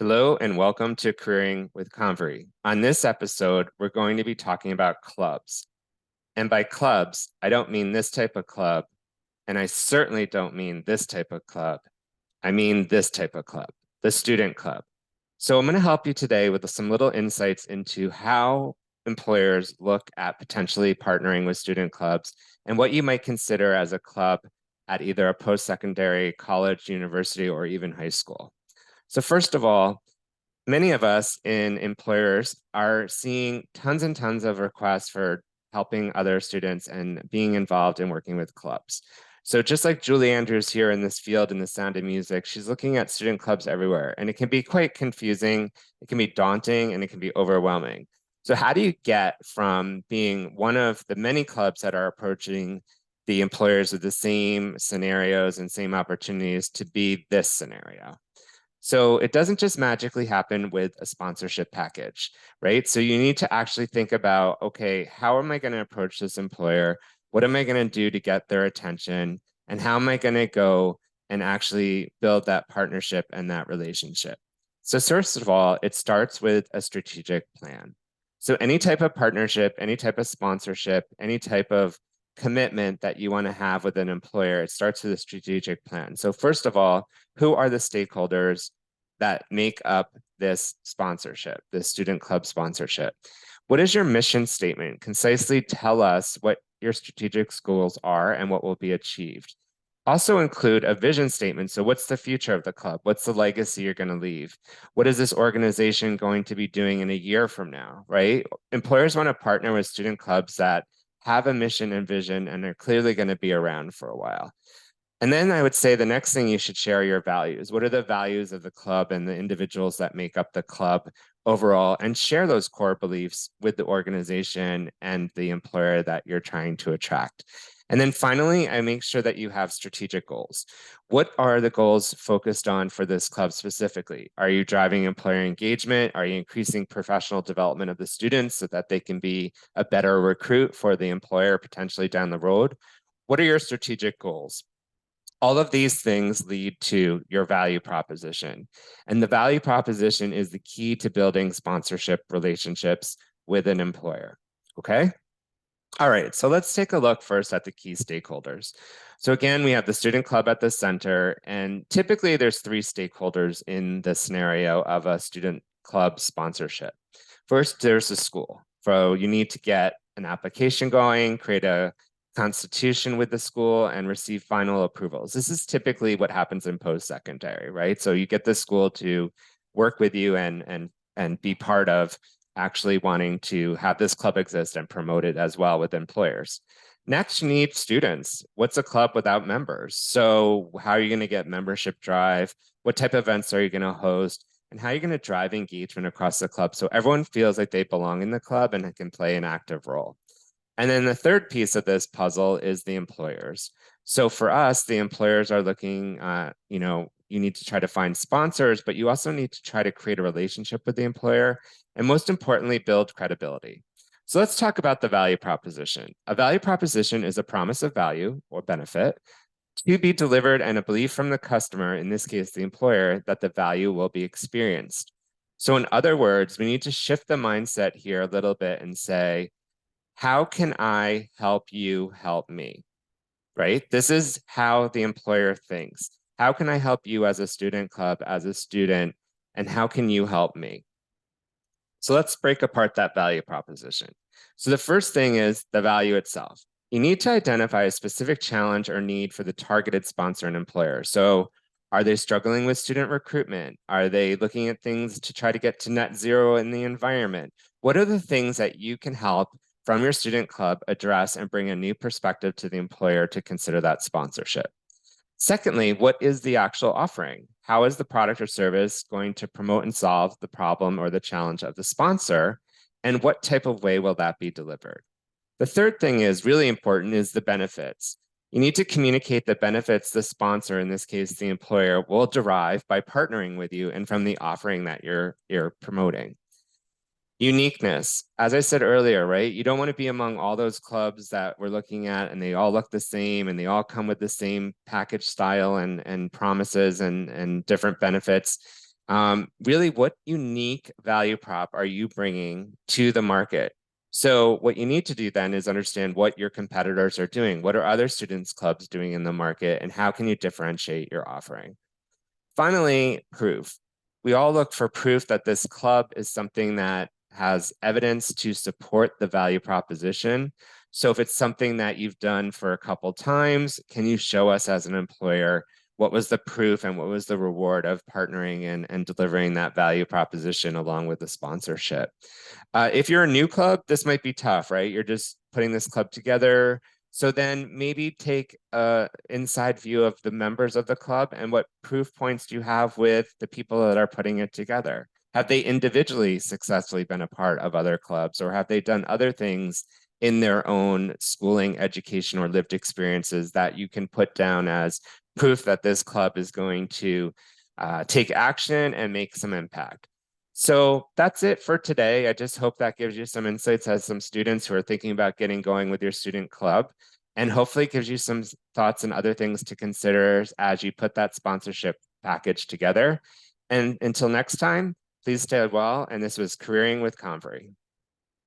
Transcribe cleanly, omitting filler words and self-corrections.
Hello and welcome to Careering with Convery. On this episode, we're going to be talking about clubs. And by clubs, I don't mean this type of club, and I certainly don't mean this type of club. I mean this type of club, the student club. So I'm going to help you today with some little insights into how employers look at potentially partnering with student clubs and what you might consider as a club at either a post-secondary, college, university, or even high school. So first of all, many of us in employers are seeing tons and tons of requests for helping other students and being involved in working with clubs. So just like Julie Andrews here in this field in the Sound of Music, she's looking at student clubs everywhere, and it can be quite confusing, it can be daunting, and it can be overwhelming. So how do you get from being one of the many clubs that are approaching the employers with the same scenarios and same opportunities to be this scenario? So it doesn't just magically happen with a sponsorship package, right? So you need to actually think about, okay, how am I going to approach this employer? What am I going to do to get their attention? And how am I going to go and actually build that partnership and that relationship? So first of all, it starts with a strategic plan. So any type of partnership, any type of sponsorship, any type of commitment that you want to have with an employer, it starts with a strategic plan. So first of all, who are the stakeholders that make up this sponsorship, this student club sponsorship? What is your mission statement? Concisely tell us what your strategic goals are and what will be achieved. Also include a vision statement. So what's the future of the club? What's the legacy you're going to leave? What is this organization going to be doing in a year from now, right? Employers want to partner with student clubs that have a mission and vision and are clearly going to be around for a while. And then I would say the next thing you should share your values. What are the values of the club and the individuals that make up the club overall, and share those core beliefs with the organization and the employer that you're trying to attract. And then finally, I make sure that you have strategic goals. What are the goals focused on for this club specifically? Are you driving employer engagement? Are you increasing professional development of the students so that they can be a better recruit for the employer potentially down the road? What are your strategic goals? All of these things lead to your value proposition. And the value proposition is the key to building sponsorship relationships with an employer. Okay? All right, so let's take a look first at the key stakeholders. So again, we have the student club at the center, and typically there's three stakeholders in the scenario of a student club sponsorship. First, there's the school. So you need to get an application going, create a constitution with the school, and receive final approvals. This is typically what happens in post-secondary, right? So you get the school to work with you and be part of actually wanting to have this club exist and promote it as well with employers. Next, you need students. What's a club without members? So how are you going to get membership drive? What type of events are you going to host? And how are you going to drive engagement across the club so everyone feels like they belong in the club and can play an active role? And then the third piece of this puzzle is the employers. So for us, the employers are looking, you need to try to find sponsors, but you also need to try to create a relationship with the employer, and most importantly, build credibility. So let's talk about the value proposition. A value proposition is a promise of value or benefit to be delivered and a belief from the customer, in this case, the employer, that the value will be experienced. So in other words, we need to shift the mindset here a little bit and say, how can I help you help me? Right? This is how the employer thinks. How can I help you as a student club, as a student, and how can you help me? So let's break apart that value proposition. So the first thing is the value itself. You need to identify a specific challenge or need for the targeted sponsor and employer. So are they struggling with student recruitment? Are they looking at things to try to get to net zero in the environment? What are the things that you can help from your student club address and bring a new perspective to the employer to consider that sponsorship? Secondly, what is the actual offering? How is the product or service going to promote and solve the problem or the challenge of the sponsor? And what type of way will that be delivered? The third thing is really important is the benefits. You need to communicate the benefits the sponsor, in this case, the employer, will derive by partnering with you and from the offering that you're promoting. Uniqueness. As I said earlier, right? You don't want to be among all those clubs that we're looking at and they all look the same and they all come with the same package style and promises and different benefits. Really, what unique value prop are you bringing to the market? So what you need to do then is understand what your competitors are doing. What are other students clubs doing in the market, and how can you differentiate your offering? Finally, proof. We all look for proof that this club is something that has evidence to support the value proposition. So if it's something that you've done for a couple times, can you show us as an employer what was the proof and what was the reward of partnering and delivering that value proposition along with the sponsorship? If you're a new club, this might be tough, right? You're just putting this club together. So then maybe take a inside view of the members of the club and what proof points do you have with the people that are putting it together? Have they individually successfully been a part of other clubs, or have they done other things in their own schooling, education, or lived experiences that you can put down as proof that this club is going to take action and make some impact? So that's it for today. I just hope that gives you some insights as some students who are thinking about getting going with your student club, and hopefully gives you some thoughts and other things to consider as you put that sponsorship package together. And until next time, please stay well. And this was Careering with Convery.